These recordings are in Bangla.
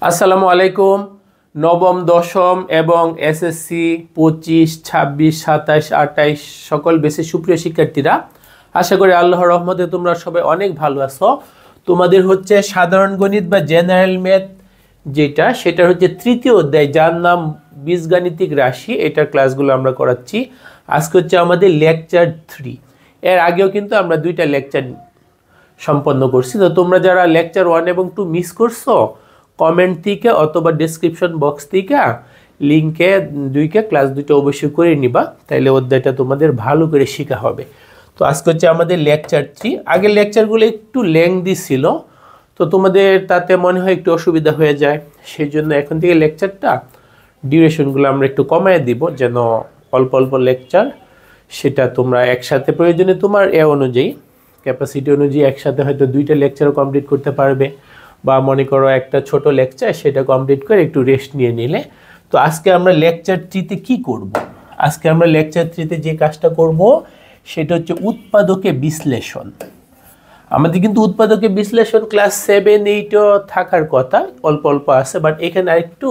আসসালামু আলাইকুম। নবম দশম এবং এসএসসি 25, 26, 27, 28 সকল বেসিক সুপ্রিয় শিক্ষার্থীরা, আশা করি আল্লাহর রহমতে তোমরা সবাই অনেক ভালো আছো। তোমাদের হচ্ছে সাধারণ গণিত বা জেনারেল ম্যাথ সেটা হচ্ছে তৃতীয় অধ্যায়, যার নাম বীজগাণিতিক রাশি। এটার ক্লাসগুলো আমরা করাচ্ছি। আজকে হচ্ছে আমাদের লেকচার 3। এর আগেও কিন্তু আমরা 2টা লেকচার সম্পন্ন করছি। তো তোমরা যারা লেকচার 1 এবং 2 মিস করছো, কমেন্ট থেকে অথবা ডেসক্রিপশন বক্স থেকে লিঙ্কে 2কে ক্লাস 2টা অবশ্যই করে নিবা, তাইলে অধ্যায়টা তোমাদের ভালো করে শেখা হবে। তো আজকে হচ্ছে আমাদের লেকচার 3। আগের লেকচারগুলো একটু লেংদি ছিল, তো তোমাদের তাতে মনে হয় একটু অসুবিধা হয়ে যায়। সেই জন্য এখন থেকে লেকচারটা ডিউরেশনগুলো আমরা একটু কমায় দিব, যেন অল্প অল্প লেকচার সেটা তোমরা একসাথে প্রয়োজনে তোমার অনুযায়ী ক্যাপাসিটি অনুযায়ী একসাথে হয়তো 2টা লেকচারও কমপ্লিট করতে পারবে, বা মনে করো একটা ছোট লেকচার সেটা কমপ্লিট করে একটু রেস্ট নিয়ে নিলে। তো আজকে আমরা লেকচার 3তে কি করব? আজকে আমরা লেকচার 3তে যে কাজটা করব সেটা হচ্ছে উৎপাদকে বিশ্লেষণ। আমাদের কিন্তু উৎপাদকে বিশ্লেষণ ক্লাস 7, 8ও থাকার কথা, অল্প অল্প আছে, বাট এখানে আরেকটু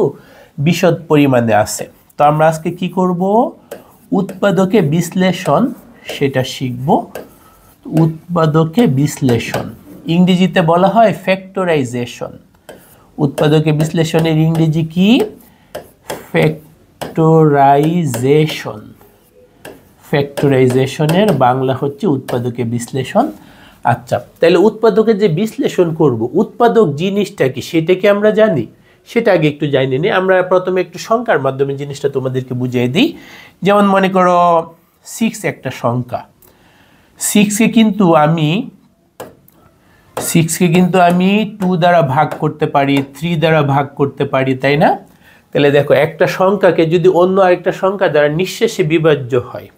বিশদ পরিমাণে আছে। তো আমরা আজকে কি করব? উৎপাদকে বিশ্লেষণ সেটা শিখব। উৎপাদকে বিশ্লেষণ ইংরেজিতে বলা হয় ফ্যাক্টরাইজেশন। উৎপাদকে বিশ্লেষণের ইংরেজি কি? ফ্যাক্টরাইজেশন। ফ্যাক্টরাইজেশনের বাংলা হচ্ছে উৎপাদকে বিশ্লেষণ। আচ্ছা, তাহলে উৎপাদকে যে বিশ্লেষণ করব, উৎপাদক জিনিসটা কি সেটা কি আমরা জানি? সেটা আগে একটু জানি নি। আমরা প্রথমে একটু সংখ্যার মাধ্যমে জিনিসটা তোমাদেরকে বুঝিয়ে দিই। যেমন মনে করো 6 একটা সংখ্যা। 6কে কিন্তু আমি 2 দ্বারা ভাগ করতে পারি, 3 দ্বারা ভাগ করতে পারি, তাই না? তাহলে দেখো, একটা সংখ্যাকে যদি অন্য আরেকটা সংখ্যা দ্বারা নিঃশেষে বিভাজ্য হয়,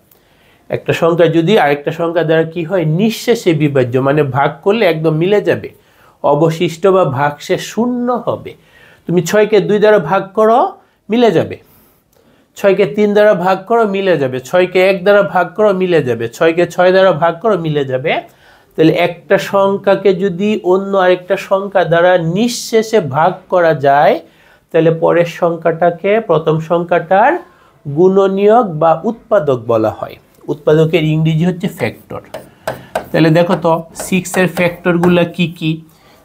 একটা সংখ্যা যদি আরেকটা সংখ্যা দ্বারা কি হয়? নিঃশেষে বিভাজ্য, মানে ভাগ করলে একদম মিলে যাবে, অবশিষ্ট বা ভাগশেষ 0 হবে। তুমি 6কে 2 দ্বারা ভাগ করো, মিলে যাবে। 6কে 3 দ্বারা ভাগ করো, মিলে যাবে। 6কে 1 দ্বারা ভাগ করো, মিলে যাবে। 6কে 6 দ্বারা ভাগ করো, মিলে যাবে। তাহলে একটা সংখ্যাকে যদি অন্য আরেকটা সংখ্যা দ্বারা নিঃশেষে ভাগ করা যায়, তাহলে পরের সংখ্যাটাকে প্রথম সংখ্যাটার গুণনীয়ক বা উৎপাদক বলা হয়। উৎপাদকের ইংরেজি হচ্ছে ফ্যাক্টর। তাহলে দেখো তো 6 এর ফ্যাক্টরগুলো কি কি?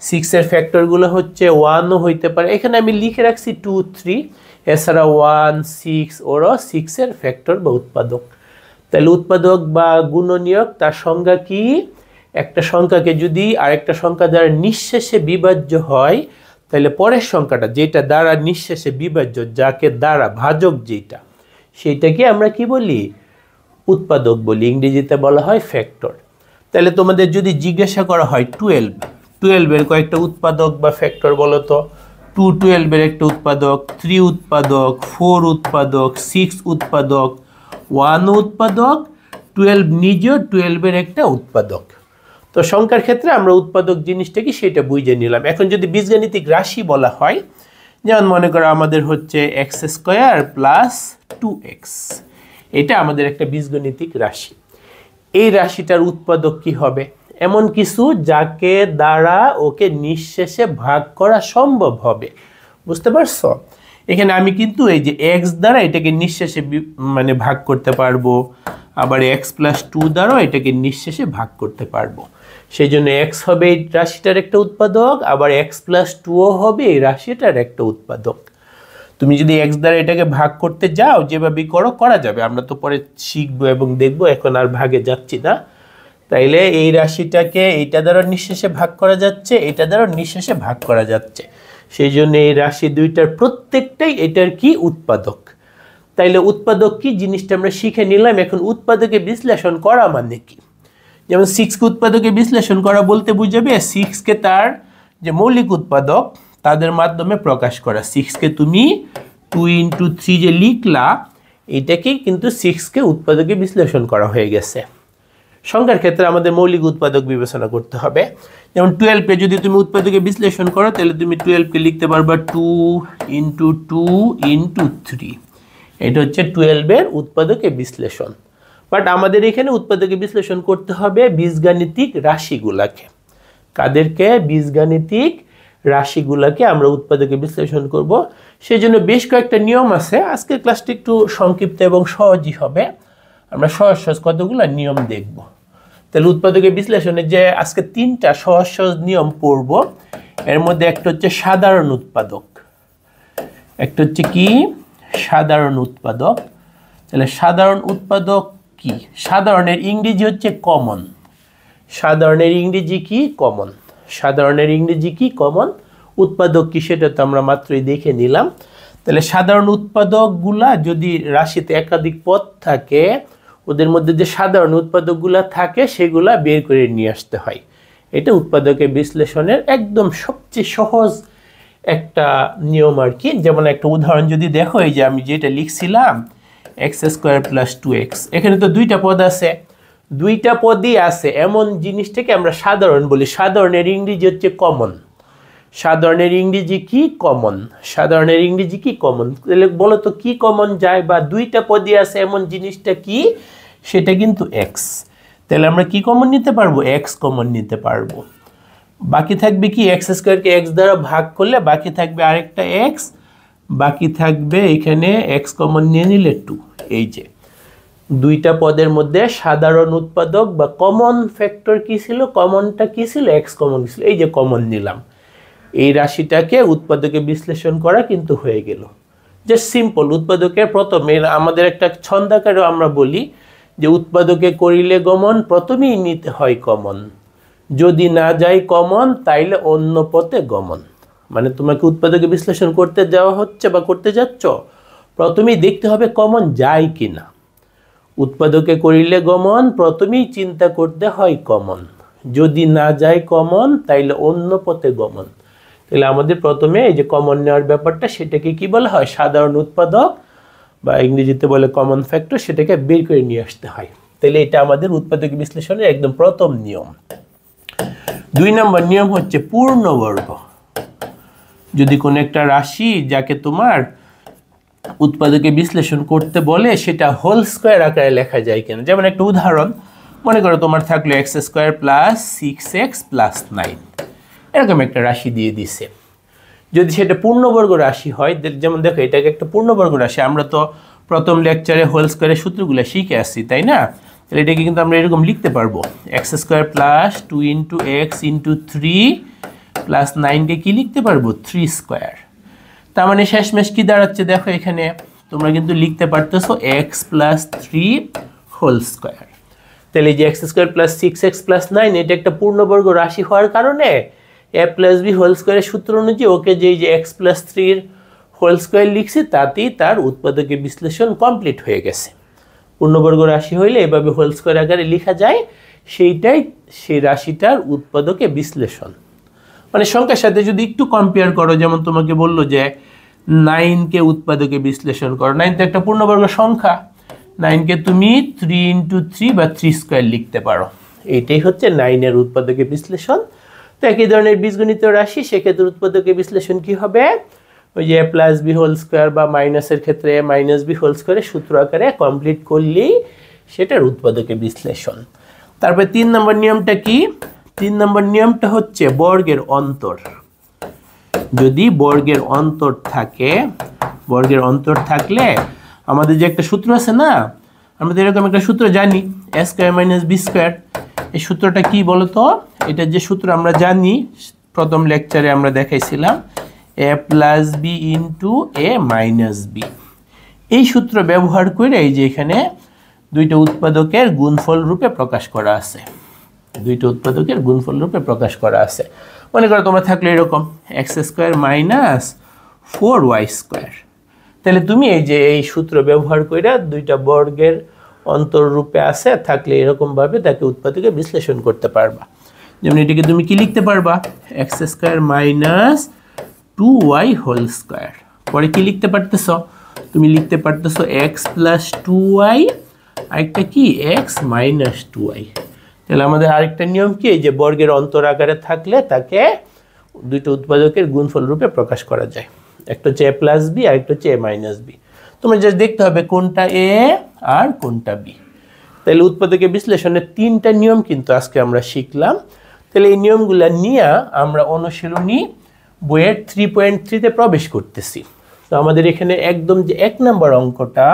6 এর ফ্যাক্টরগুলো হচ্ছে 1ও হইতে পারে, এখানে আমি লিখে রাখছি 2, 3, এছাড়া 1, 6 ওরও 6 এর ফ্যাক্টর বা উৎপাদক। তাহলে উৎপাদক বা গুণনীয়ক তার সংজ্ঞা কি? একটা সংখ্যাকে যদি আরেকটা সংখ্যা দ্বারা নিঃশেষে বিভাজ্য হয়, তাহলে পরের সংখ্যাটা যেটা দ্বারা নিঃশেষে বিভাজ্য, যাকে দ্বারা ভাজক যেটা, সেইটাকে আমরা কি বলি? উৎপাদক বলি। ইংরেজিতে বলা হয় ফ্যাক্টর। তাহলে তোমাদের যদি জিজ্ঞাসা করা হয় 12 এর কয়েকটা উৎপাদক বা ফ্যাক্টর বলো তো। 2 12 এর একটা উৎপাদক, 3 উৎপাদক, 4 উৎপাদক, 6 উৎপাদক, 1 উৎপাদক, 12 নিজেও 12 এর একটা উৎপাদক। তো সংখ্যার ক্ষেত্রে আমরা উৎপাদক জিনিসটা কি সেটা বুঝে নিলাম। এখন যদি বীজগাণিতিক রাশি বলা হয়, যেমন মনে করো আমাদের হচ্ছে x² + 2x, এটা আমাদের একটা বীজগাণিতিক রাশি। এই রাশিটার উৎপাদক কি হবে? এমন কিছু যাকে দ্বারা ওকে নিঃশেষে ভাগ করা সম্ভব হবে। বুঝতে পারছো? এখানে আমি কিন্তু এই যে x দ্বারা এটাকে নিঃশেষে মানে ভাগ করতে পারবো, আবার x + 2 দ্বারাও এটাকে নিঃশেষে ভাগ করতে পারবো। সেই জন্য x হবে এই রাশিটার একটা উৎপাদক, আবার x + 2ও হবে এই রাশিটার একটা উৎপাদক। তুমি যদি x দ্বারা এটাকে ভাগ করতে যাও, যেভাবে করা যাবে, আমরা তো পরে শিখবো এবং দেখবো, এখন আর ভাগে যাচ্ছি না। তাইলে এই রাশিটাকে এইটা দ্বারা নিঃশেষে ভাগ করা যাচ্ছে, এটা দ্বারা নিঃশেষে ভাগ করা যাচ্ছে। সেই জন্য এই রাশি দুইটার প্রত্যেকটাই এটার কি? উৎপাদক। তাইলে উৎপাদক কি জিনিসটা আমরা শিখে নিলাম। এখন উৎপাদকে বিশ্লেষণ করা মানে কি? যেমন 6কে উৎপাদকে বিশ্লেষণ করা বলতে বুঝাবে 6কে তার যে মৌলিক উৎপাদক তাদের মাধ্যমে প্রকাশ করা। 6কে তুমি 2 × 3 যে লিখলা, এটাকেই কিন্তু 6কে উৎপাদকে বিশ্লেষণ করা হয়ে গেছে। সংখ্যার ক্ষেত্রে আমাদের মৌলিক উৎপাদক বিবেচনা করতে হবে। যেমন 12কে যদি তুমি উৎপাদকে বিশ্লেষণ করো, তাহলে তুমি 12কে লিখতে পারবা 2 × 2 × 3। এটা হচ্ছে 12 এর উৎপাদকে বিশ্লেষণ। বাট আমাদের এখানে উৎপাদকে বিশ্লেষণ করতে হবে বীজগাণিতিক রাশিগুলাকে। কাদেরকে? বীজগাণিতিক রাশিগুলোকে আমরা উৎপাদকে বিশ্লেষণ করব। সেই জন্য বেশ কয়েকটা নিয়ম আছে। আজকের ক্লাসটি একটু সংক্ষিপ্ত এবং সহজই হবে। আমরা সহজ সহজ কতগুলো নিয়ম দেখব। তাহলে উৎপাদকে বিশ্লেষণে যে আজকে 3টা সহজ সহজ নিয়ম পড়ব। এর মধ্যে একটা হচ্ছে সাধারণ উৎপাদক, একটা হচ্ছে কি সাধারণ উৎপাদক। তাহলে সাধারণ উৎপাদক কি? সাধারণের ইংরেজি হচ্ছে কমন। সাধারণের ইংরেজি কি? কমন। সাধারণের ইংরেজি কি? কমন। উৎপাদক কি সেটা তো আমরা মাত্রই দেখে নিলাম। তাহলে সাধারণ উৎপাদকগুলা যদি রাশিতে একাধিক পদ থাকে, ওদের মধ্যে যে সাধারণ উৎপাদকগুলা থাকে সেগুলা বের করে নিয়ে আসতে হয়। এটা উৎপাদকের বিশ্লেষণের একদম সবচেয়ে সহজ একটা নিয়ম আর কি। যেমন একটা উদাহরণ যদি দেখো, এই যে আমি যেটা লিখছিলাম x² + 2x, এখানে তো দুইটা পদ আছে, দুইটা পদই আছে এমন জিনিসটাকে আমরা সাধারণ বলি। সাধারণের ইংরেজি হচ্ছে কমন। সাধারণের ইংরেজি কি? কমন। সাধারণের ইংরেজি কি? কমন। তাহলে বলো তো কি কমন যায়, বা দুইটা পদই আছে এমন জিনিসটা কি? সেটা কিন্তু x। তাহলে আমরা কি কমন নিতে পারবো? x কমন নিতে পারবো। বাকি থাকবে কি? x² কে x দ্বারা ভাগ করলে বাকি থাকবে আরেকটা x, বাকি থাকবে এখানে x কমন নিয়ে নিলে 2। এই যে দুইটা পদের মধ্যে সাধারণ উৎপাদক বা কমন ফ্যাক্টর কি ছিল? কমনটা কি ছিল? x কমন ছিল। এই যে কমন নিলাম, এই রাশিটাকে উৎপাদকে বিশ্লেষণ করা কিন্তু হয়ে গেল। Just simple. উৎপাদকের প্রথমে আমাদের একটা ছন্দাকারেও আমরা বলি যে উৎপাদকে করিলে গমন, প্রথমেই নিতে হয় কমন, যদি না যায় কমন তাইলে অন্য পথে গমন। মানে তোমাকে উৎপাদকে বিশ্লেষণ করতে যাওয়া হচ্ছে বা করতে যাচ্ছ, প্রথমেই দেখতে হবে কমন যায় কিনা। উৎপাদকে করিলে গমন, প্রথমেই চিন্তা করতে হয় কমন, যদি না যায় কমন তাইলে অন্য পথে গমন। তাহলে আমাদের প্রথমে এই যে কমন নেওয়ার ব্যাপারটা, সেটাকে কি বলা হয়? সাধারণ উৎপাদক বা ইংরেজিতে বলে কমন ফ্যাক্টর, সেটাকে বের করে নিয়ে আসতে হয়। তাহলে এটা আমাদের উৎপাদক বিশ্লেষণের একদম প্রথম নিয়ম। 2 নম্বর নিয়ম হচ্ছে পূর্ণবর্গ। যদি কোনো একটা রাশি যাকে তোমার উৎপাদকে বিশ্লেষণ করতে বলে, সেটা হোল স্কয়ার আকারে লেখা যায় কিনা। যেমন একটা উদাহরণ মনে করো, তোমার থাকলো x² + 6x + 9, এরকম একটা রাশি দিয়ে দিছে। যদি সেটা পূর্ণবর্গ রাশি হয়, যেমন দেখো এটাকে একটা পূর্ণবর্গ রাশি, আমরা তো প্রথম লেকচারে হোল স্কয়ারের সূত্রগুলো শিখে আসছি, তাই না? তাহলে এটাকে কিন্তু আমরা এরকম লিখতে পারবো, x² + 2 × x × 3 + 9 কে কি লিখতে পারবো? 3²। তার মানে শেষমেশ কি দাঁড়াচ্ছে দেখো, এখানে তোমরা কিন্তু লিখতে পারতেছো x + 3 হোল স্কয়ার। তাহলে এই যে x² + 6x + 9, এটা একটা পূর্ণবর্গ রাশি হওয়ার কারণে a + b হোল স্কয়ারের সূত্র অনুযায়ী ওকে যে x + 3 হোল স্কয়ার লিখছি, তাতেই তার উৎপাদকে বিশ্লেষণ কমপ্লিট হয়ে গেছে। পূর্ণবর্গ রাশি হইলে এভাবে হোল স্কয়ার আকারে লেখা যায়, সেইটাই সেই রাশিটার উৎপাদকে বিশ্লেষণ। মানে সংখ্যার সাথে যদি একটু কম্পেয়ার করো, যেমন তোমাকে বললো যে 9কে উৎপাদকে বিশ্লেষণ করো, 9 তো একটা পূর্ণবর্গ সংখ্যা, 9কে তুমি 3 × 3 বা 3² লিখতে পারো। এইটাই হচ্ছে 9-এর উৎপাদকে বিশ্লেষণ। তো একই ধরনের বীজগণিত রাশি, সেক্ষেত্রে উৎপাদকে বিশ্লেষণ কি হবে? ওই যে a + b হোল স্কয়ার বা মাইনাসের ক্ষেত্রে a - b হোল স্কয়ারের সূত্র আকারে কমপ্লিট করলেই সেটার উৎপাদকে বিশ্লেষণ। তারপরে 3 নম্বর নিয়মটা কি? 3 নম্বর নিয়মটা হচ্ছে বর্গের অন্তর। যদি বর্গের অন্তর থাকে, বর্গের অন্তর থাকলে আমাদের যে একটা সূত্র আছে না, আমরা তো এরকম একটা সূত্র জানি, a² - b²। এই সূত্রটা কি বলতো? এটা যে সূত্র আমরা জানি, প্রথম লেকচারে আমরা দেখাইছিলাম, a + b × a - b। এই সূত্র ব্যবহার করে এই যে এখানে দুইটা উৎপাদকের গুণফল রূপে প্রকাশ করা আছে, দুইটা উৎপাদকের গুণফল রূপে প্রকাশ করা আছে। মনে করো তোমরা থাকলে এরকম x² - 4y²। তাহলে তুমি এই যে এই সূত্র ব্যবহার করে দুইটা বর্গের অন্তর রূপে আছে থাকলে এরকম ভাবে তাকে উৎপাদকে বিশ্লেষণ করতে পারবা। যেমন এটাকে তুমি কি লিখতে পারবা? x² - 2y whole square. পরে কি লিখতে পারতেছো? তুমি লিখতে পারতেছো x + 2y, আরেকটা কি x - 2y। তাহলে আমাদের আরেকটা নিয়ম কি? এই যে বর্গের অন্তর আকারে থাকলে তাকে দুইটা উৎপাদকের গুণফল রূপে প্রকাশ করা যায়। একটা হচ্ছে a + b, আরেকটা হচ্ছে a - b। তোমরা জাস্ট দেখতে হবে কোনটা a আর কোনটা b। তাহলে উৎপাদকে বিশ্লেষণের 3টা নিয়ম কিন্তু আজকে আমরা শিখলাম। তাহলে এই নিয়মগুলো নিয়ে আমরা অনুশীলনী বইয়ের 3.3-তে প্রবেশ করতেছি। তো আমাদের এখানে একদম যে 1 নম্বর অঙ্কটা,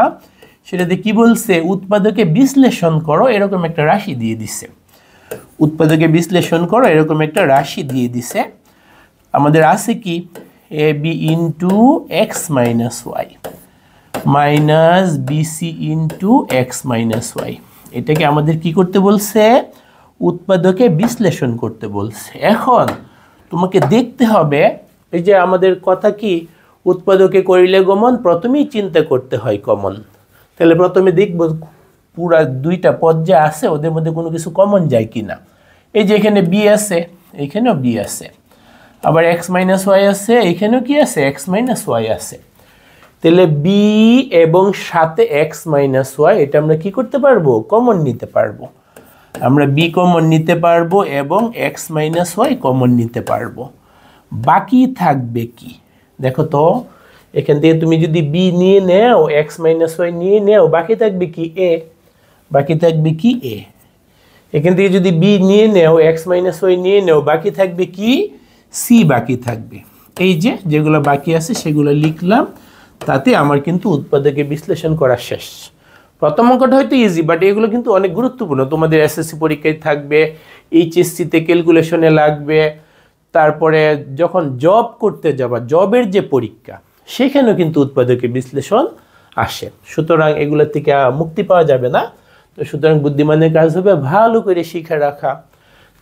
সেটাতে কি বলছে, উৎপাদকে বিশ্লেষণ করো এরকম একটা রাশি দিয়ে দিছে। উৎপাদকে বিশ্লেষণ করো এরকম একটা রাশি দিয়ে দিছে। আমাদের আছে কি, A B into X minus Y minus B C into X minus Y. এটাকে আমাদের কি করতে বলছে, উৎপাদকে বিশ্লেষণ করতে বলছে। এখন তোমাকে দেখতে হবে, এই যে আমাদের কথা কি, উৎপাদকে করিলে গমন, প্রথমেই চিন্তা করতে হয় কমন। তাহলে প্রথমে দেখব পুরা দুইটা পদ যে আছে ওদের মধ্যে কোনো কিছু কমন যায় কি না। এই যে এখানে বি আছে, এখানেও বি আছে, আবার এক্স মাইনাস ওয়াই আছে, এখানেও কি আছে, এক্স মাইনাস ওয়াই আছে। তাহলে বি এবং সাথে এক্স মাইনাস ওয়াই, এটা আমরা কি করতে পারবো, কমন নিতে পারবো। আমরা বি কমন নিতে পারবো এবং এক্স মাইনাস ওয়াই কমন নিতে পারবো। বাকি থাকবে কি, দেখো তো, এখান থেকে তুমি যদি বি নিয়ে নেও, এক্স মাইনাস ওয়াই নিয়ে নেও, বাকি থাকবে কি, এ। বাকি থাকবে কি, এ। এখান থেকে যদি বি নিয়ে নেও, এক্স মাইনাস ওয়াই নিয়ে নেও, বাকি থাকবে কি, সি বাকি থাকবে। এই যে যেগুলো বাকি আছে সেগুলো লিখলাম, তাতে আমার কিন্তু উৎপাদকে বিশ্লেষণ করা শেষ। প্রথম অঙ্কটা হয়তো ইজি, বাট এগুলো কিন্তু অনেক গুরুত্বপূর্ণ। তোমাদের এসএসসি পরীক্ষায় থাকবে, এইচএসসিতে ক্যালকুলেশনে লাগবে, তারপরে যখন জব করতে যাবা, জবের যে পরীক্ষা, সেখানেও কিন্তু উৎপাদকে বিশ্লেষণ আসে। সুতরাং এগুলো থেকে মুক্তি পাওয়া যাবে না। তো সুতরাং বুদ্ধিমানের কাজ হবে ভালো করে শিখে রাখা।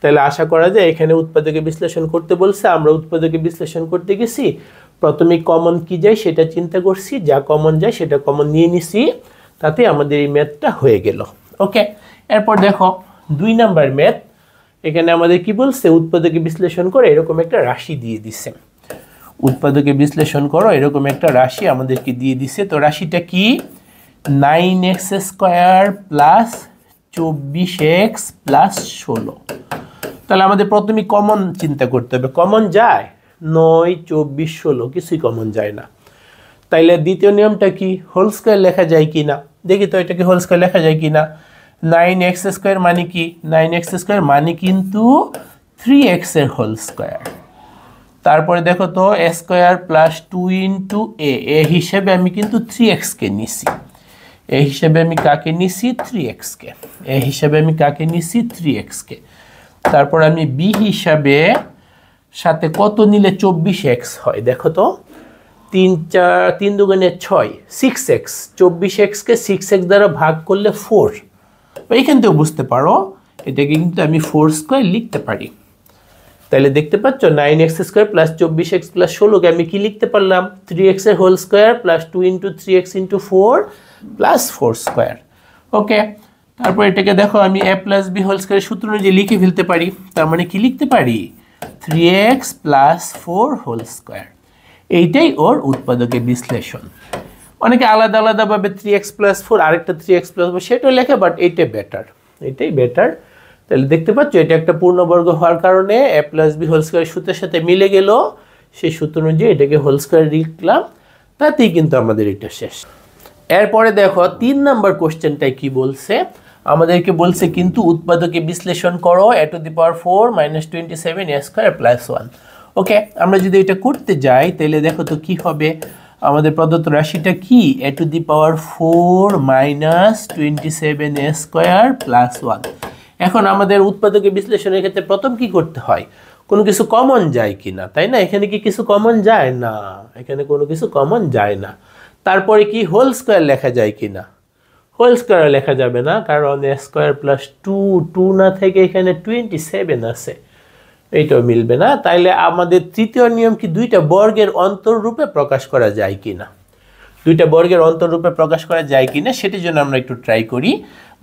তাহলে আশা করা যায় এখানে উৎপাদকে বিশ্লেষণ করতে বলছে, আমরা উৎপাদকে বিশ্লেষণ করতে গেছি, প্রথমে কমন কি যায় সেটা চিন্তা করছি, যা কমন যায় সেটা কমন নিয়ে নিছি, তাতে আমাদের এই ম্যাথটা হয়ে গেল। ওকে, এরপর দেখো 2 নাম্বার ম্যাথ। এখানে আমাদের কি বলছে, উৎপাদকে বিশ্লেষণ করে এরকম একটা রাশি দিয়ে দিছে। উৎপাদকে বিশ্লেষণ করো এরকম একটা রাশি আমাদেরকে দিয়ে দিছে। তো রাশিটা কি, 9x square plus 24x plus 16। তাহলে আমাদের প্রথমে কমন চিন্তা করতে হবে। কমন যায় 9, 24, 16, কিছুই কমন যায় না। তাইলে দ্বিতীয় নিয়মটা কি, হোল স্কোয়ার লেখা যায় কি না, দেখি তো এটাকে হোল স্কোয়ার লেখা যায় কি না। 9x স্কোয়ার মানে কি, 9x স্কোয়ার মানে কিন্তু 3x এর হোল স্কোয়ার। তারপরে দেখো তো, এ স্কোয়ার প্লাস 2 ইন্টু এ হিসেবে আমি কিন্তু 3x-কে নিছি। এ হিসেবে আমি কাকে নিছি, 3x-কে। এ হিসেবে আমি কাকে নিছি, 3x-কে। তারপর আমি বি হিসাবে সাথে কত নিলে 24x হয়, দেখো তো, 3 দুগুণে 6, 6x। 24x-কে 6x দ্বারা ভাগ করলে 4। এইখান থেকেও বুঝতে পারো এটাকে কিন্তু আমি 4 স্কোয়ার লিখতে পারি। তাহলে দেখতে পাচ্ছ 9x square plus 24x plus 16-কে আমি কি লিখতে পারলাম, 3x এর whole square plus 2 into 3x into 4 plus 4 square. Okay, তারপর এটাকে দেখো আমি a প্লাস বি হোল স্কোয়ারের সূত্র অনুযায়ী লিখে ফেলতে পারি। তার মানে কি লিখতে পারি, 3x প্লাস 4 হোল স্কোয়ার। এইটাই ওর উৎপাদকে বিশ্লেষণ। অনেকে আলাদা আলাদাভাবে 3x প্লাস 4 আরেকটা 3x প্লাস 4 সেটাও লেখে, বাট এইটাই বেটার, এটাই বেটার। তাহলে দেখতে পাচ্ছ এটা একটা পূর্ণবর্গ হওয়ার কারণে a plus B whole square সূত্রের সাথে মিলে গেল, সেই সূত্র অনুযায়ী এটাকে হোল স্কোয়ার লিখলাম, তাতেই কিন্তু আমাদের এটা শেষ। এরপরে দেখো 3 নাম্বার কোশ্চেনটাই কি বলছে, আমাদেরকে বলছে কিন্তু উৎপাদকে বিশ্লেষণ করো a to the power 4 minus 27 a square plus 1। ওকে, আমরা যদি এটা করতে যাই তাহলে দেখো তো কি হবে, আমাদের প্রদত্ত রাশিটা কি, a to the power 4 minus 27 a square plus 1। এখন আমাদের উৎপাদকে বিশ্লেষণের ক্ষেত্রে প্রথম কি করতে হয়, কোনো কিছু কমন যায় কি না, তাই না। এখানে কি কিছু কমন যায় না, এখানে কোনো কিছু কমন যায় না। তারপরে কি হোল স্কোয়ার লেখা যায় কি না, হোল স্কোয়ার লেখা যাবে না, কারণ এ স্কোয়ার প্লাস 2 না থেকে এখানে 27 আছে, এইটাও মিলবে না। তাইলে আমাদের তৃতীয় নিয়ম কি, দুইটা বর্গের অন্তররূপে প্রকাশ করা যায় কি না, দুইটা বর্গের অন্তররূপে প্রকাশ করা যায় কি না, সেটার জন্য আমরা একটু ট্রাই করি।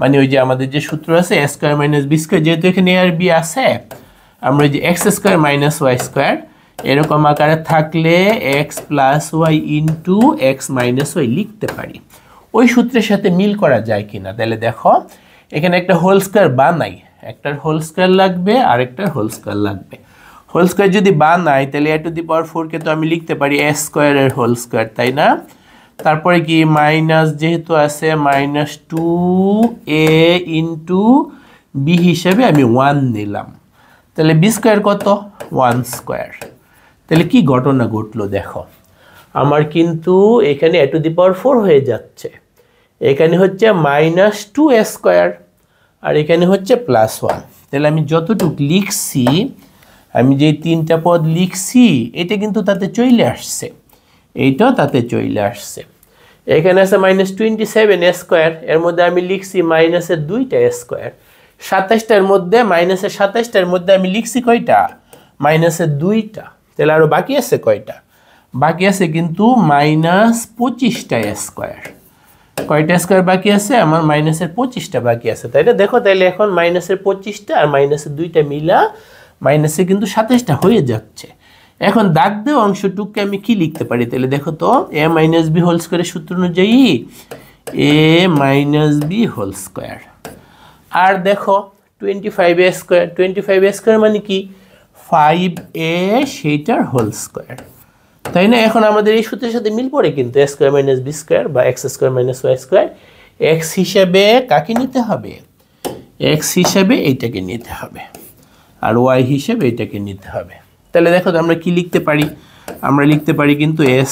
মানে ওই যে আমাদের যে সূত্র আছে A square minus B square, যেহেতু এখানে এ আর বি আছে, আমরা ওই যে X square minus Y square এরকম আকারে থাকলে X plus Y into X minus Y লিখতে পারি। ওই সূত্রের সাথে মিল করা যায় কিনা, তাহলে দেখো এখানে একটা হোল স্কোয়ার বানাই, একটার হোল স্কোয়ার লাগবে আর একটার হোল স্কোয়ার লাগবে। হোল স্কোয়ার যদি বানাই তাহলে a টু দি পাওয়ার 4-কে তো আমি লিখতে পারি a স্কোয়ারের হোল স্কোয়ার, তাই না। তারপরে কি মাইনাস যেহেতু আছে মাইনাস 2a ইন্টু বি হিসাবে আমি 1 নিলাম, তাহলে বি স্কোয়ার কত, 1 স্কোয়ার। তাহলে কি ঘটনা ঘটলো দেখো, আমার কিন্তু এখানে a⁴ হয়ে যাচ্ছে, এখানে হচ্ছে -2a², আর এখানে হচ্ছে +1। তাহলে আমি যতটুক লিখছি, আমি যে 3টা পদ লিখছি এটা কিন্তু তাতে চলে আসছে, এইটাও তাতে চলে আসছে। এখানে আছে -27a², এর মধ্যে আমি লিখছি -2a²। 27টার মধ্যে -27টার মধ্যে আমি লিখছি কয়টা? -2টা। তাহলে আরো বাকি আছে কয়টা? বাকি আছে কিন্তু -25টা²। কয়টা স্কয়ার বাকি আছে? আমার -25টা বাকি আছে, তাই না? দেখো তাহলে এখন -25টা আর -2টা মিলা মাইনাসে কিন্তু 27টা হয়ে যাচ্ছে। এখন দাগ দেওয়া অংশটুকু আমি কি লিখতে পারি? তাহলে দেখো তো, a - b হোল স্কয়ারের সূত্র অনুযায়ী a - b হোল স্কয়ার, আর দেখো 25a², 25a² মানে কি? 5a সেইটার হোল স্কয়ার, তাই না? এখন আমাদের এই সূত্রের সাথে মিল পড়ে কিন্তু a² - b² বা x² - y²। x হিসাবে কাকে নিতে হবে? x হিসাবে এইটাকে নিতে হবে, আর y হিসাবে এটাকে নিতে হবে। তাহলে দেখো তো আমরা কি লিখতে পারি? আমরা লিখতে পারি কিন্তু a² -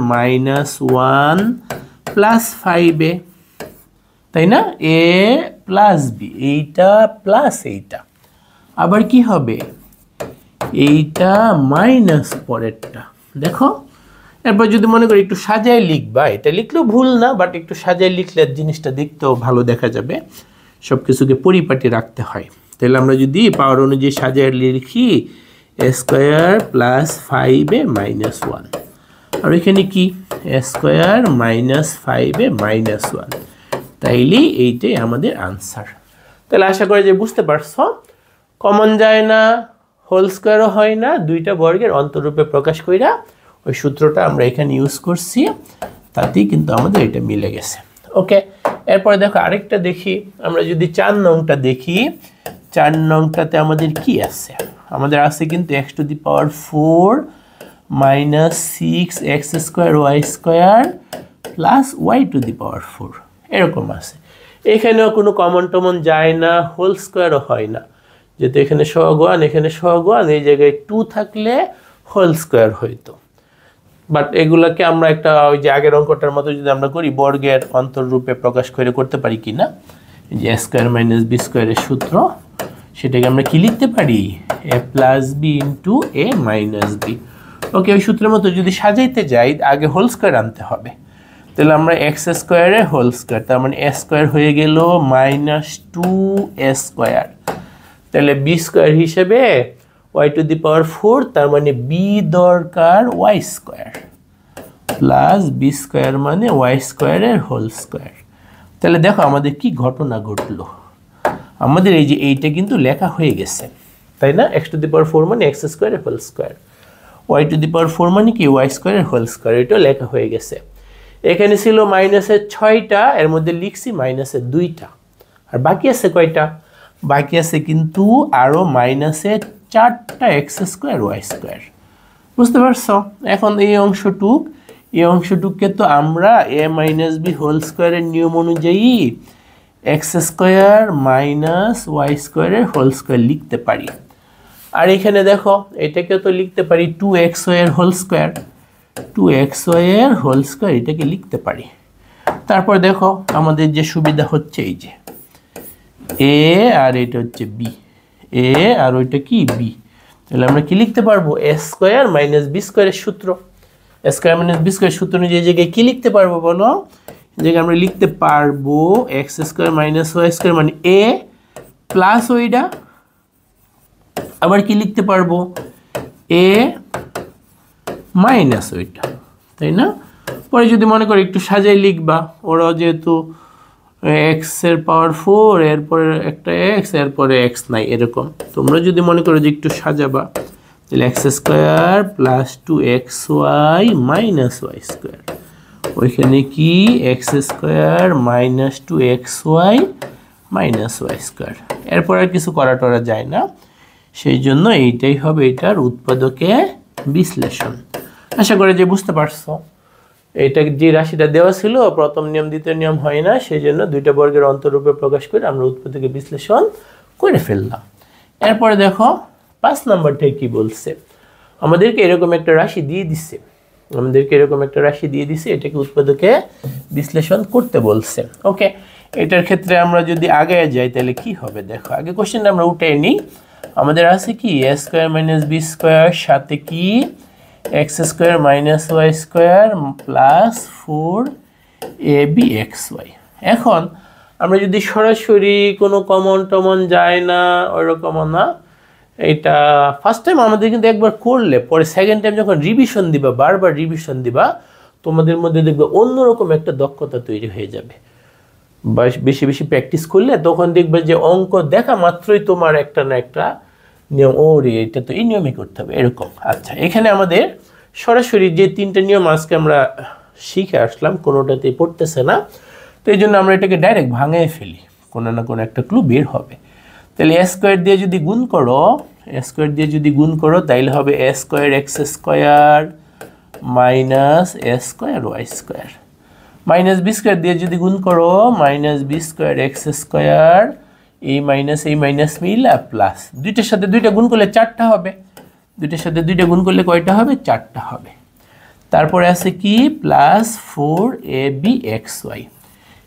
1 + 5a, তাই না? a + b, এইটা প্লাস এইটা, আবার কি হবে? এইটা মাইনাস পরেরটা। দেখো, এরপর যদি মনে করি একটু সাজায় লিখবা, এটা লিখলেও ভুল না, বাট একটু সাজায় লিখলে জিনিসটা দেখতেও ভালো দেখা যাবে। সব কিছুকে পরিপাটি রাখতে হয়। তাহলে আমরা যদি পাওয়ার অনুযায়ী সাজায় লিখি a² + 5a - 1, আর এখানে কি a² - 5a - 1, তাইলে এইটাই আমাদের আনসার। তাহলে আশা করি যে বুঝতে পারছো, কমন যায় না, হোল স্কয়ারও হয় না, দুইটা বর্গের অন্তরূপে প্রকাশ কইরা ওই সূত্রটা আমরা এখানে ইউজ করছি, তাতেই কিন্তু আমাদের এটা মিলে গেছে। ওকে, এরপরে দেখো আরেকটা দেখি, আমরা যদি 4 নংটা দেখি, 4 নংটাতে আমাদের কি আছে? আমাদের আছে কিন্তু x⁴ - 6x² y² + y⁴ এরকম আছে। এখানেও কোনো কমন টমন যায় না, হোল স্কয়ারও হয় না, যেহেতু এখানে সহগ 1, এখানে সহগ 1, এই জায়গায় 2 থাকলে হোল স্কয়ার হইতো। বাট এগুলাকে আমরা একটা ওই যে আগের অঙ্কটার মতো যদি আমরা করি, বর্গের অন্তররূপে প্রকাশ করে করতে পারি কিনা, যে a² - b² এর সূত্র, সেটাকে আমরা কি লিখতে পারি? a + b * a - b। ওকে, ওই সূত্রের মতো যদি সাজাইতে যাই, আগে হোল স্কয়ার আনতে হবে। তাহলে আমরা x² এর হোল স্কয়ার, তার মানে a² হয়ে গেল -2a²। তাহলে b² হিসেবে y⁴, তার মানে b দরকার y² প্লাস b² মানে y² এর হোল স্কয়ার। তাহলে দেখো আমাদের কি ঘটনা ঘটলো, আমাদের এই যে এইটা কিন্তু লেখা হয়ে গেছে, তাই না? x⁴ মানে x² এর হোল স্কয়ার, y⁴ মানে কি y² এর হোল স্কয়ার, এটাও লেখা হয়ে গেছে। এখানে ছিল -6টা, এর মধ্যে লিখছি -2টা, আর বাকি আছে কয়টা? বাকি আছে কিন্তু আরো -4টা x² y²। বুঝতে পারছো? এখন এই অংশটুককে তো আমরা a - b হোল স্কয়ারের নিয়ম অনুযায়ী x² - y² এর হোল স্কয়ার লিখতে পারি। আর এখানে দেখো, এটাকে তো লিখতে পারি 2xy এর হোল স্কয়ার, 2xy এর হোল স্কয়ার এটাকে লিখতে পারি। তারপর দেখো আমাদের যে সুবিধা হচ্ছে, এই যে a আর এটা হচ্ছে b, a আর ওইটা কি b, তাহলে আমরা কি লিখতে পারবো? a² - b² এর সূত্র, a² - b² সূত্র অনুযায়ী জায়গায় কি লিখতে পারবো বলো? জায়গায় আমরা লিখতে পারবো x² - y² মানে a প্লাস ওইটা, আবার কি লিখতে পারবো? a মাইনাস ওইটা, তাই না? পরে যদি মনে করি একটু সাজাই লিখবা, ওরাও যেহেতু x এর পাওয়ার 4, এরপরে একটা x, এরপরে x নাই, এরকম তোমরা যদি মনে করো যে একটু সাজাবা, তাহলে x² + 2xy - y², ওইখানে কি x² - 2xy - y², এরপর আর কিছু করা টরা যায় না, সেই জন্য এইটাই হবে এটার উৎপাদকে বিশ্লেষণ। আশা করি যে বুঝতে পারছো। এটা যে রাশিটা দেওয়া ছিল, প্রথম নিয়ম দ্বিতীয় নিয়ম হয় না, সেই জন্য দুইটা বর্গের অন্তরূপে প্রকাশ করে আমরা উৎপাদকে বিশ্লেষণ করে ফেললাম। এরপরে দেখো 5 নম্বরটাই কি বলছে। আমাদেরকে এরকম একটা রাশি দিয়ে দিচ্ছে, এটাকে উৎপাদকে বিশ্লেষণ করতে বলছে। ওকে, এটার ক্ষেত্রে আমরা যদি আগে যাই তাহলে কি হবে দেখো, আগে কোশ্চেনটা আমরা উঠাই নিই। আমাদের আছে কি a square minus b square সাথে কি x square minus y square plus 4abxy। এখন আমরা যদি সরাসরি কোনো কমন যায় না, ওইরকমও না, এটা ফার্স্ট টাইম আমাদের কিন্তু একবার করলে পরে সেকেন্ড টাইম যখন রিভিশন দিবা, বারবার রিভিশন দিবা, তোমাদের মধ্যে দেখবে অন্যরকম একটা দক্ষতা তৈরি হয়ে যাবে। বেশি বেশি প্র্যাকটিস করলে তখন দেখবে যে অঙ্ক দেখা মাত্রই তোমার একটা না একটা নিয়ম, ও রে এটা তো এই নিয়মই করতে হবে এরকম। আচ্ছা, এখানে আমাদের সরাসরি যে 3টা নিয়ম আজকে আমরা শিখে আসলাম কোনোটাতেই পড়তেছে না, তো এই জন্য আমরা এটাকে ডাইরেক্ট ভাঙিয়ে ফেলি, কোনো না কোনো একটা ক্লু বের হবে। তাহলে a স্কয়ার দিয়ে যদি গুণ করো তাইলে হবে a square x square minus a square y square, minus b square দিয়ে যদি গুণ করো minus b square x square এই মাইনাস মিলা প্লাস, দুইটার সাথে দুইটা গুণ করলে 4টা হবে, দুইটার সাথে দুইটা গুণ করলে কয়টা হবে? 4টা হবে। তারপরে আছে কি প্লাস 4abxy।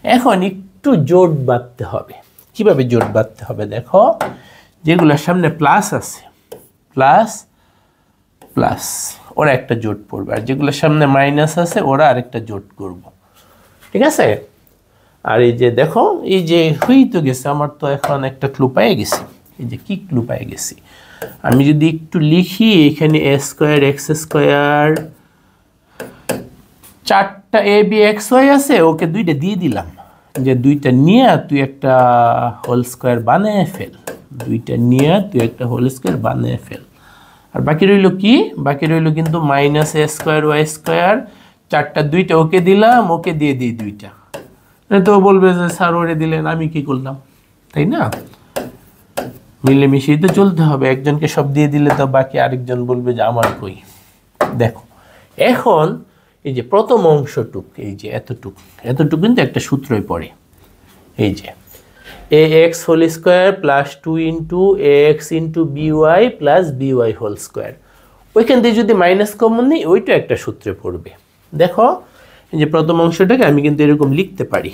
এখন একটু জোট বাঁধতে হবে। কিভাবে জোট বাঁধতে হবে দেখো, যেগুলোর সামনে প্লাস আছে প্লাস প্লাস ওরা একটা জোট পড়বে, আর যেগুলোর সামনে মাইনাস আছে ওরা আরেকটা জোট করব, ঠিক আছে? আর এই যে দেখো, এই যে হয়েই তো গেছে, আমার তো এখন একটা ক্লু পেয়ে গেছি। এই যে কি ক্লু পেয়ে গেছি, আমি যদি একটু লিখি এখানে a স্কয়ার x স্কয়ার 4টা abxy আছে, ওকে 2টা দিয়ে দিলাম, যে 2টা নিয়ে তুই একটা হোল স্কয়ার বানিয়ে ফেল, 2টা নিয়ে তুই একটা হোল স্কয়ার বানিয়ে ফেল। আর বাকি রইল কি? বাকি রইল কিন্তু minus a square y square, 4টা 2টা ওকে দিলাম, ওকে দিয়ে দিই 2টা, তো বলবে যে স্যার ওরে দিলেন আমি কি করলাম, তাই না? মিলেমিশেই তো চলতে হবে, একজনকে সব দিয়ে দিলে তো বাকি আরেকজন বলবে যে আমার কই। দেখো এখন এই যে প্রথম অংশটুক, এই যে এতটুক কিন্তু একটা সূত্রই পড়ে, এই যে ax whole square plus 2 into ax into by plus by whole square, ওইখান থেকে যদি মাইনাস কমন নিই ওইটা একটা সূত্রে পড়বে। দেখো এই যে প্রথম অংশটাকে আমি কিন্তু এরকম লিখতে পারি,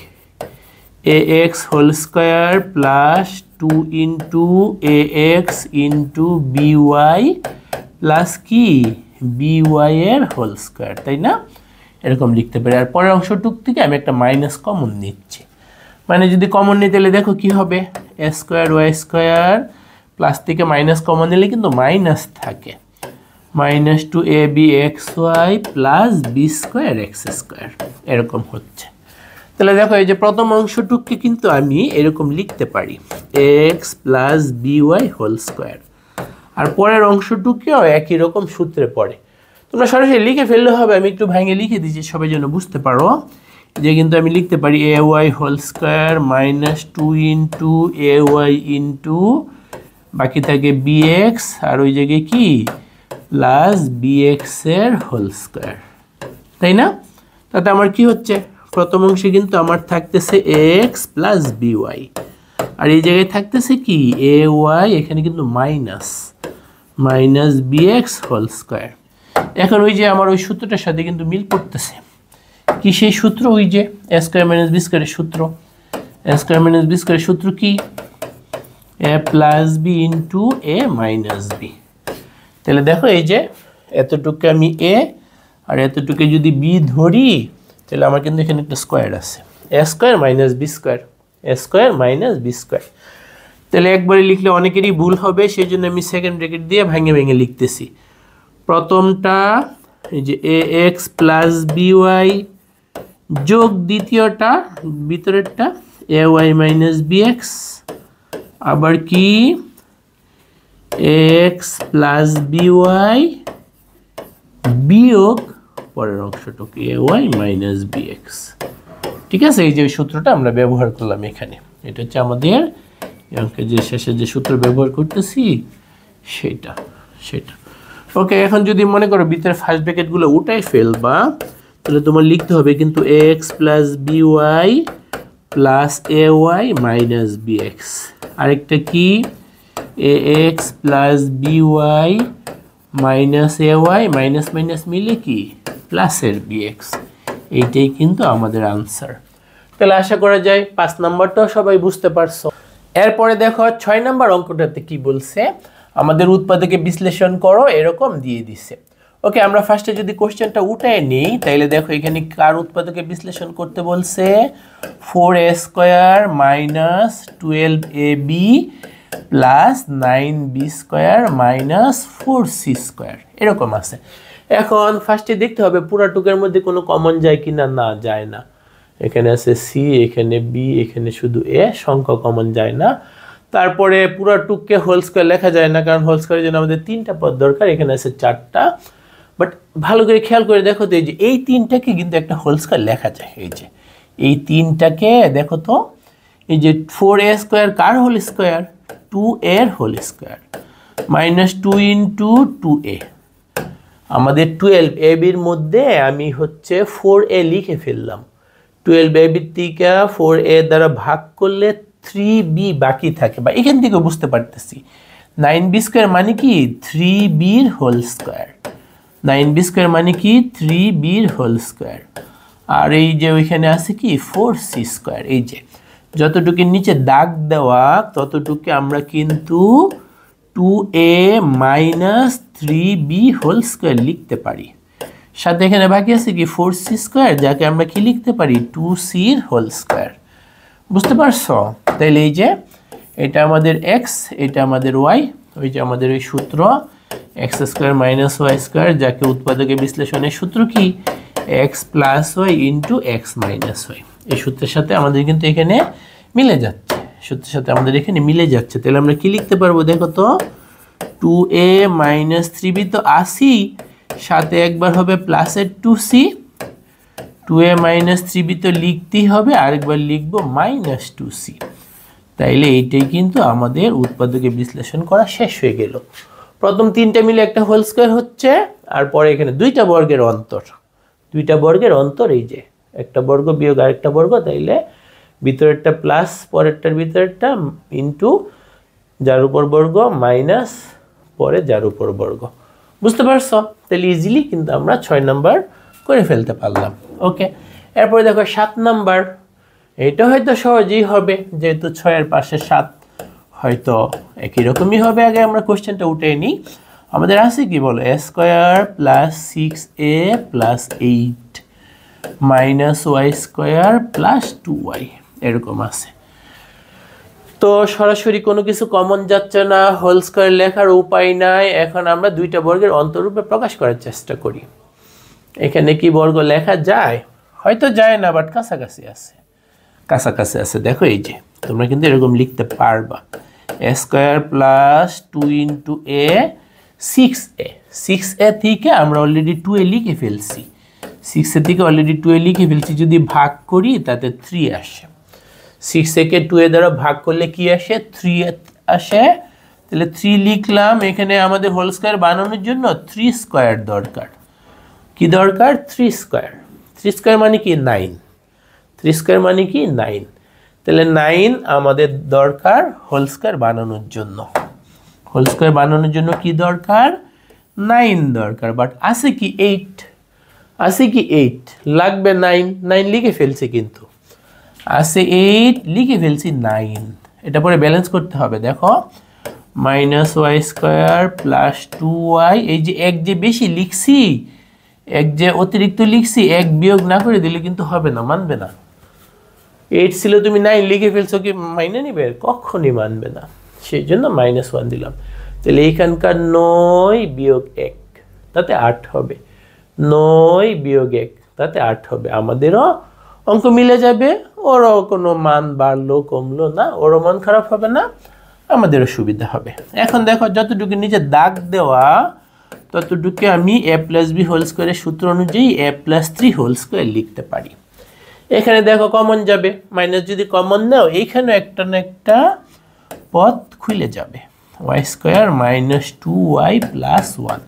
ax whole square plus 2 into ax into by plus কি by এর হোল স্কয়ার, তাই না? এরকম লিখতে পারি। আর পরের অংশটুক থেকে আমি একটা মাইনাস কমন নিচ্ছি, মানে যদি কমন নিতে গেলে দেখো কি হবে, a square y square plus থেকে মাইনাস কমন নিলে কিন্তু মাইনাস থাকে, minus 2abxy plus b square x square, এরকম হচ্ছে। তাহলে দেখো এই যে প্রথম অংশটুককে কিন্তু আমি এরকম লিখতে পারি x plus by whole square, আর পরের অংশটুকেও একই রকম সূত্রে পড়ে। তোমরা সরাসরি লিখে ফেললে হবে, আমি একটু ভেঙে লিখে দিচ্ছি সবাই যেন বুঝতে পারো, যে কিন্তু আমি লিখতে পারি ay whole square minus 2 into ay into বাকি থাকে bx, আর ওই জায়গায় কি প্লাস bx এর হোল স্কয়ার, তাই না? তাতে আমার কি হচ্ছে, প্রথম অংশে কিন্তু আমার থাকতেছে x প্লাস by, আর এই জায়গায় থাকতেছে কি ay, এখানে কিন্তু মাইনাস bx হোল স্কয়ার। এখন ওই যে আমার ওই সূত্রটার সাথে কিন্তু মিল পড়তেছে, কি সেই সূত্র? ওই যে a স্কয়ার মাইনাস b স্কয়ারের সূত্র, a স্কয়ার মাইনাস b স্কয়ারের সূত্র কি a plus b into a minus b। তাহলে দেখো এই যে এতটুকু আমি a আর এতটুকু যদি b ধরি, তাহলে আমার কিন্তু এখানে একটা স্কয়ার আছে, a square minus b square, a square minus b square. তাহলে একবারে লিখলে অনেকেরই ভুল হবে, সেই জন্য আমি সেকেন্ড ব্র্যাকেট দিয়ে ভেঙে লিখতেছি। প্রথমটা এই যে ax প্লাস by যোগ দ্বিতীয়টা ভিতরেরটা ay মাইনাস bx, আবার কি x প্লাস by বিয়োগ পরের অংশটুকু ay মাইনাস bx, ঠিক আছে? এই যে সূত্রটা আমরা ব্যবহার করলাম এখানে, এটা হচ্ছে আমাদের অঙ্কের যে শেষে যে সূত্র ব্যবহার করতেছি সেটা। ওকে, এখন যদি মনে করো ভিতরে ফার্স্ট ব্র্যাকেটগুলো উঠাই ফেলবা, তাহলে তোমার লিখতে হবে কিন্তু x plus by plus ay minus bx, আরেকটা কি ax plus by minus A Y minus minus মিলে কি প্লাসের বিএক্স, এইটাই কিন্তু আমাদের আনসার। তাহলে আশা করা যায় 5 নাম্বারটাও সবাই বুঝতে পারছো। এরপরে দেখো 6 নাম্বার অঙ্কটাতে কি বলছে, আমাদের উৎপাদকে বিশ্লেষণ করো এরকম দিয়ে দিছে। ওকে, আমরা ফার্স্টে যদি কোশ্চেনটা উঠায় নিই তাহলে দেখো এখানে কার উৎপাদকে বিশ্লেষণ করতে বলছে, 4a square minus 12ab plus 9b square minus 4c square এরকম আছে। এখন ফার্স্টে দেখতে হবে পুরাটুকের মধ্যে কোনো কমন যায় কিনা, না যায় না। এখানে আছে সি, এখানে বি, এখানে শুধু এ, সংখ্যা কমন যায় না। তারপরে পুরাটুককে হোল স্কয়ার লেখা যায় না, কারণ হোল স্কয়ারের জন্য আমাদের 3টা পদ দরকার, এখানে আছে 4টা। বাট ভালো করে খেয়াল করে দেখো তো, এই যে এই 3টাকে কিন্তু একটা হোল স্কয়ার লেখা যায়। এই যে এই 3টাকে দেখো তো, এই যে 4a স্কয়ার কার হোল স্কয়ার, 2a এর whole square minus 2 into 2a। আমাদের 12ab এর মধ্যে আমি হচ্ছে 4a লিখে ফেললাম, 12ab থেকে 4a দ্বারা ভাগ করলে 3b বাকি থাকে, বা এখান থেকে বুঝতে পারতেছি 9b স্কয়ার মানে কি 3b এর হোল স্কয়ার, 9b স্কয়ার মানে কি 3b এর হোল স্কয়ার। আর এই যে ওইখানে আছে কি 4c স্কয়ার, এই যে যতটুকু নিচে দাগ দেওয়া ততটুকু আমরা কিন্তু 2a minus 3b whole square লিখতে পারি। সাথে এখানে বাকি আছে কি 4c স্কয়ার, যাকে আমরা কি লিখতে পারি 2c এর হোল স্কয়ার। বুঝতে পারছো? তাহলে এই যে এটা আমাদের x, এটা আমাদের y, ওই যে আমাদের ওই সূত্র x square minus y square, যাকে উৎপাদকে বিশ্লেষণের সূত্র কি x plus y into x minus y, এই সূত্রের সাথে আমাদের কিন্তু এখানে মিলে যাচ্ছে, সূত্রের সাথে আমাদের এখানে মিলে যাচ্ছে। তাহলে আমরা কি লিখতে পারবো দেখো তো, 2a মাইনাস 3b তো আসি, সাথে একবার হবে প্লাসের 2c, 2a মাইনাস 3b তো লিখতেই হবে, আরেকবার লিখবো মাইনাস 2c। তাইলে এইটাই কিন্তু আমাদের উৎপাদকে বিশ্লেষণ করা শেষ হয়ে গেল। প্রথম 3টা মিলে একটা হোল স্কয়ার হচ্ছে, আর পরে এখানে 2টা বর্গের অন্তর, 2টা বর্গের অন্তর, এই যে একটা বর্গ বিয়োগ আরেকটা বর্গ, তাইলে ভিতরেরটা প্লাস পরেরটার ভিতরেরটা ইন্টু যার উপর বর্গ মাইনাস পরে যার উপর বর্গ। বুঝতে পারছো? তাহলে ইজিলি কিন্তু আমরা 6 নাম্বার করে ফেলতে পারলাম। ওকে, এরপরে দেখো 7 নাম্বার, এটা হয়তো সহজেই হবে, যেহেতু 6 এর পাশে 7 হয়তো একই রকমই হবে। আগে আমরা কোশ্চেনটা উঠে নিই। আমাদের আছে কি বলো, a square plus 6a plus 8 minus y square plus 2y এরকম আছে। তো সরাসরি কোনো কিছু কমন যাচ্ছে না, হোল স্কয়ার লেখার উপায় নাই। এখন আমরা 2টা বর্গের অন্তরূপে প্রকাশ করার চেষ্টা করি। এখানে কি বর্গ লেখা যায়? হয়তো যায় না, বাট কাছাকাছি আছে, কাছাকাছি আছে। দেখো এই যে তোমরা কিন্তু এরকম লিখতে পারবা, a square plus 2 into a 6a, 6a থেকে আমরা অলরেডি 2a লিখে ফেলছি, 6a থেকে অলরেডি 2a লিখে ফেলছি, যদি ভাগ করি তাতে 3 আসে। 6a কে 2a দ্বারা ভাগ করলে কি আসে 3 আসে, তাহলে 3 লিখলাম। এখানে আমাদের হোল স্কয়ার বানানোর জন্য 3 স্কয়ার দরকার। কি দরকার? 3 স্কয়ার। 3 স্কয়ার মানে কি 9, 3 স্কয়ার মানে কি 9, তাহলে 9 আমাদের দরকার হোল স্কয়ার বানানোর জন্য। হোল স্কয়ার বানানোর জন্য কি দরকার? 9 দরকার। বাট আছে কি 8, আছে কি 8, লাগবে 9, 9 লিখে ফেলছি, কিন্তু আছে 8 লিখে ফেলছি 9। এটা পরে ব্যালেন্স করতে হবে। দেখো minus y square plus 2y, এই যে এক যে বেশি লিখছি, এক যে অতিরিক্ত লিখছি, এক বিয়োগ না করে দিলে কিন্তু হবে না, মানবে না। 8 ছিল, তুমি 9 লিখে ফেলছো, কি মাইনে নিবে? কখনই মানবে না, সেই জন্য -1 দিলাম। তাহলে এইখানকার 9 বিয়োগ 1 তাতে 8 হবে, 9 বিয়োগ 1 তাতে 8 হবে। আমাদেরও অঙ্ক মিলে যাবে, ওরও কোনো মান বাড়লো কমলো না, ওরও মান খারাপ হবে না, আমাদেরও সুবিধা হবে। এখন দেখো যতটুকু নিচে দাগ দেওয়া ততটুকু আমি a প্লাস বি হোল স্কয়ারের সূত্র অনুযায়ী a প্লাস 3 হোল স্কয়ার লিখতে পারি। এখানে দেখো কমন যাবে, মাইনাস যদি কমন নাও এইখানে একটা না একটা পদ খুলে যাবে, y square minus 2y plus 1।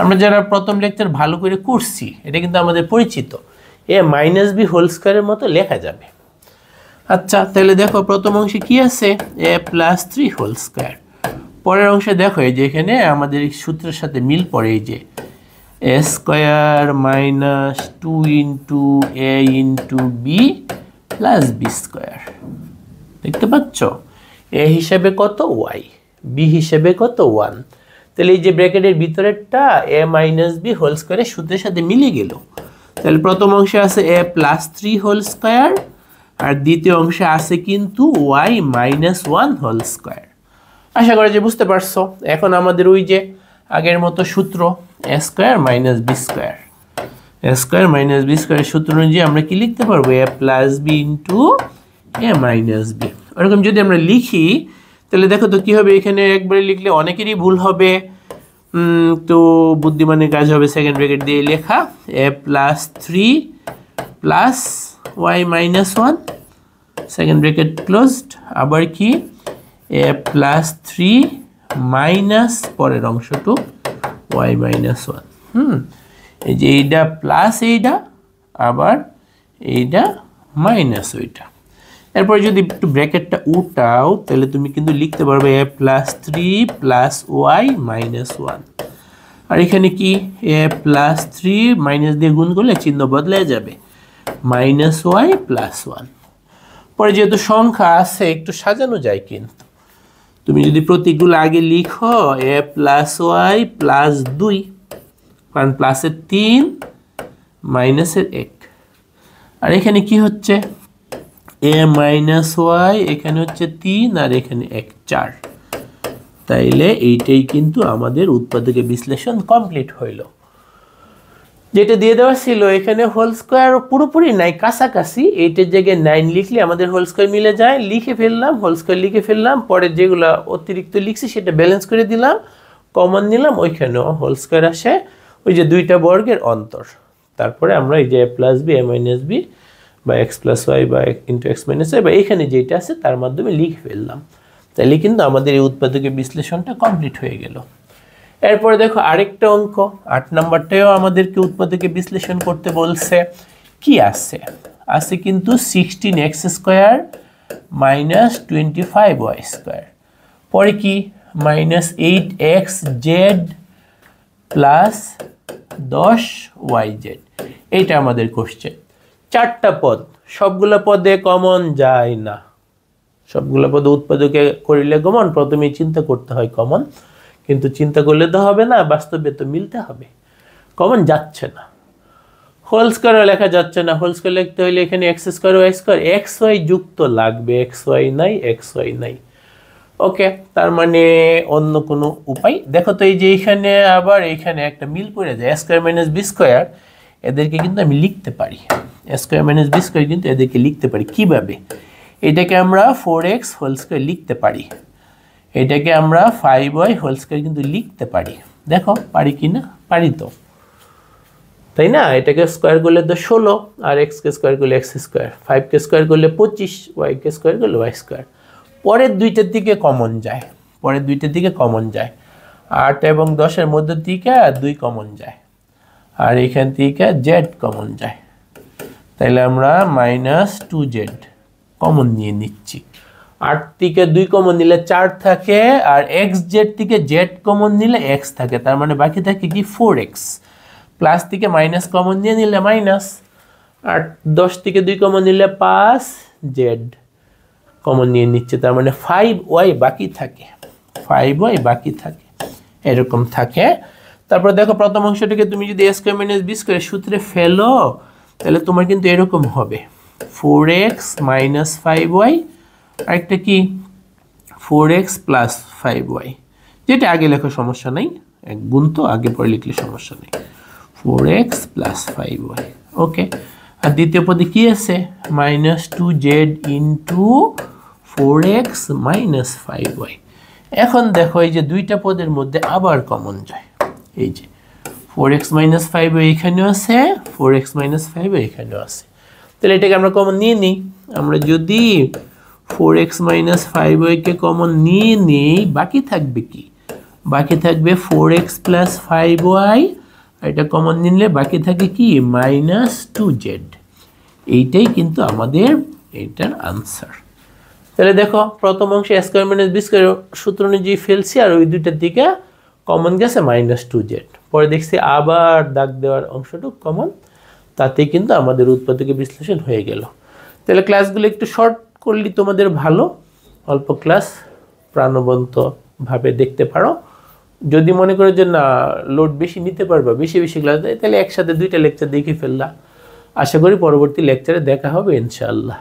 আমরা যারা প্রথম লেকচার ভালো করে করছি, এটা কিন্তু আমাদের পরিচিত, এ মাইনাস বি হোল স্কয়ারের মতো লেখা যাবে। আচ্ছা, তাহলে দেখো প্রথম অংশে কি আছে, a প্লাস 3 হোল স্কয়ার, পরের অংশে দেখো এই যে এখানে আমাদের এই সূত্রের সাথে মিল পড়ে, এই যে a square minus 2 into a into B plus B square. দেখতে পাচ্ছ a হিসেবে কত y, b হিসেবে কত 1। তাহলে এই যে ব্র্যাকেটের ভিতরেরটা a মাইনাস বি হোল স্কয়ারের সূত্রের সাথে মিলে গেল। তাহলে প্রথম অংশে আছে a প্লাস 3 হোল স্কয়ার, আর দ্বিতীয় অংশে আছে কিন্তু y মাইনাস 1 হোল স্কয়ার। আশা করি যে বুঝতে পারছো। এখন আমাদের ওই যে আগের মতো সূত্র a square minus B square, a square minus B স্কয়ারের সূত্র অনুযায়ী আমরা কি লিখতে পারবো, a plus B into a minus B. এরকম যদি আমরা লিখি তাহলে দেখো তো কি হবে, এখানে একবারে লিখলে অনেকেরই ভুল হবে, তো বুদ্ধিমানের কাজ হবে সেকেন্ড ব্র্যাকেট দিয়ে লেখা a plus 3 plus y minus 1 second bracket closed, আবার কি a প্লাস 3 মাইনাস পরের অংশটু y মাইনাস 1। এই যে এইটা প্লাস এইটা, আবার এইটা মাইনাস ওইটা। এরপর যদি একটু ব্র্যাকেটটা উঠাও তাহলে তুমি কিন্তু লিখতে পারবে a plus 3 plus y minus 1। আর এখানে কি a প্লাস 3 মাইনাস দিয়ে গুণ করলে চিহ্ন বদলে যাবে, মাইনাস y প্লাস 1। পরে যেহেতু সংখ্যা আছে একটু সাজানো যায়, কিন্তু তুমি যদি প্রতীকগুলো আগে লিখো a প্লাস y প্লাস 2, কারণ প্লাসের 3 মাইনাসের 1, আর এখানে কি হচ্ছে a মাইনাস y, এখানে হচ্ছে 3 আর এখানে 1 4। তাইলে এইটাই কিন্তু আমাদের উৎপাদকের বিশ্লেষণ কমপ্লিট হইল। যেটা দিয়ে দেওয়া ছিল এখানে হোল স্কয়ার পুরোপুরি নাই, কাছাকাছি, এইটার জায়গায় 9 লিখলে আমাদের হোল স্কয়ার মিলে যায়, লিখে ফেললাম, হোল স্কয়ার লিখে ফেললাম, পরে যেগুলো অতিরিক্ত লিখছি সেটা ব্যালেন্স করে দিলাম, কমন নিলাম, ওইখানেও হোল স্কয়ার আসে, ওই যে দুইটা বর্গের অন্তর। তারপরে আমরা এই যে a plus B a minus B বা এক্স প্লাস ওয়াই বা ইন্টু এক্স মাইনাস ওয়াই বা এখানে যেটা আছে তার মাধ্যমে লিখে ফেললাম। তাহলে কিন্তু আমাদের এই উৎপাদকের বিশ্লেষণটা কমপ্লিট হয়ে গেল। এরপরে দেখো আরেকটা অঙ্ক 8 নাম্বারটাও আমাদেরকে উৎপাদকের বিশ্লেষণ করতে বলছে। কি আছে, আছে কিন্তু 16x square minus 25y square, পরে কি মাইনাস 8xz প্লাস 10yz। এইটা আমাদের কোশ্চেন। 4টা পদ, সবগুলা পদে কমন যায় না, সবগুলা পদে উৎপাদকে করিলে কমন, প্রথমেই চিন্তা করতে হয় কমন, কিন্তু চিন্তা করলে তো হবে না, বাস্তবে তো মিলতে হবে। কমন যাচ্ছে না, হোল স্কয়ারও লেখা যাচ্ছে না, হোল স্কয়ার লিখতে হলে এখানে X square Y square, X Y যুক্ত লাগবে, এক্স ওয়াই নাই, এক্স ওয়াই নাই। ওকে, তার মানে অন্য কোনো উপায় দেখো তো, এই যে এইখানে আবার এইখানে একটা মিল পড়ে যায়, এ স্কয়ার মাইনাস বি স্কয়ার, এদেরকে কিন্তু আমি লিখতে পারি, এ স্কয়ার মাইনাস বি স্কয়ার কিন্তু এদেরকে লিখতে পারি। কিভাবে? এটাকে আমরা 4x হোল স্কয়ার লিখতে পারি, এটাকে আমরা 5y হোল স্কয়ার কিন্তু লিখতে পারি। দেখো পারি কি না, পারি তো, তাই না? এটাকে স্কয়ার করলে তো 16, আর x কে স্কয়ার করলে x স্কয়ার, 5 কে স্কয়ার করলে 25, y কে স্কয়ার করলে y স্কয়ার। পরের দুইটার দিকে কমন যায়, পরের দুইটার দিকে কমন যায়, 8 এবং 10 এর মধ্যে থেকে 2 কমন যায়, আর এখান থেকে z কমন যায়। তাহলে আমরা মাইনাস 2z কমন নিয়ে নিচ্ছি। 8 থেকে 2 কমন নিলে 4 থাকে, আর xz থেকে z কমন নিলে x থাকে, তার মানে বাকি থাকে কি 4x। প্লাস থেকে মাইনাস কমন নিয়ে নিলে মাইনাস, আর 10 থেকে 2 কমন নিলে 5z কমন নিয়ে নিচ্ছে, তার মানে 5y বাকি থাকে, 5y বাকি থাকে, এরকম থাকে। তারপর দেখো প্রথম অংশটাকে তুমি যদি a square minus b square সূত্রে ফেলো তাহলে তোমার কিন্তু এরকম হবে 4x মাইনাস 5y, আরেকটা কি 4x প্লাস 5y, যেটা আগে লেখা সমস্যা নাই, এক গুণ তো আগে পরে লিখলে সমস্যা নেই, 4x প্লাস 5y। ওকে, আর দ্বিতীয় পদে কি আছে minus 2z into 4x minus 5y। এখন দেখো এই যে দুইটা পদের মধ্যে আবার কমন যায়, এই যে 4x মাইনাস 5y এখানেও আছে, 4x মাইনাস 5y এখানেও আছে। তাহলে এটাকে আমরা কমন নিয়ে নিই। আমরা যদি 4x মাইনাস 5y কে কমন নিয়ে নিই, বাকি থাকবে কি, বাকি থাকবে 4x প্লাস 5y, এটা কমন নিলে বাকি থাকে কি মাইনাস 2z। এইটাই কিন্তু আমাদের এটার আনসার। তাহলে দেখো প্রথম অংশে a square minus b square সূত্র অনুযায়ী ফেলছি, আর ওই দুইটার দিকে কমন গেছে -2z। পরে দেখছি আবার দাগ দেওয়ার অংশটুকু কমন, তাতেই কিন্তু আমাদের উৎপাদকে বিশ্লেষণ হয়ে গেল। তাহলে ক্লাসগুলো একটু শর্ট করলে তোমাদের ভালো, অল্প ক্লাস প্রাণবন্তভাবে দেখতে পারো। যদি মনে করো যে না লোড বেশি নিতে পারবা, বেশি বেশি ক্লাস দেয়, তাহলে একসাথে 2টা লেকচার দেখে ফেললা। আশা করি পরবর্তী লেকচারে দেখা হবে ইনশাআল্লাহ।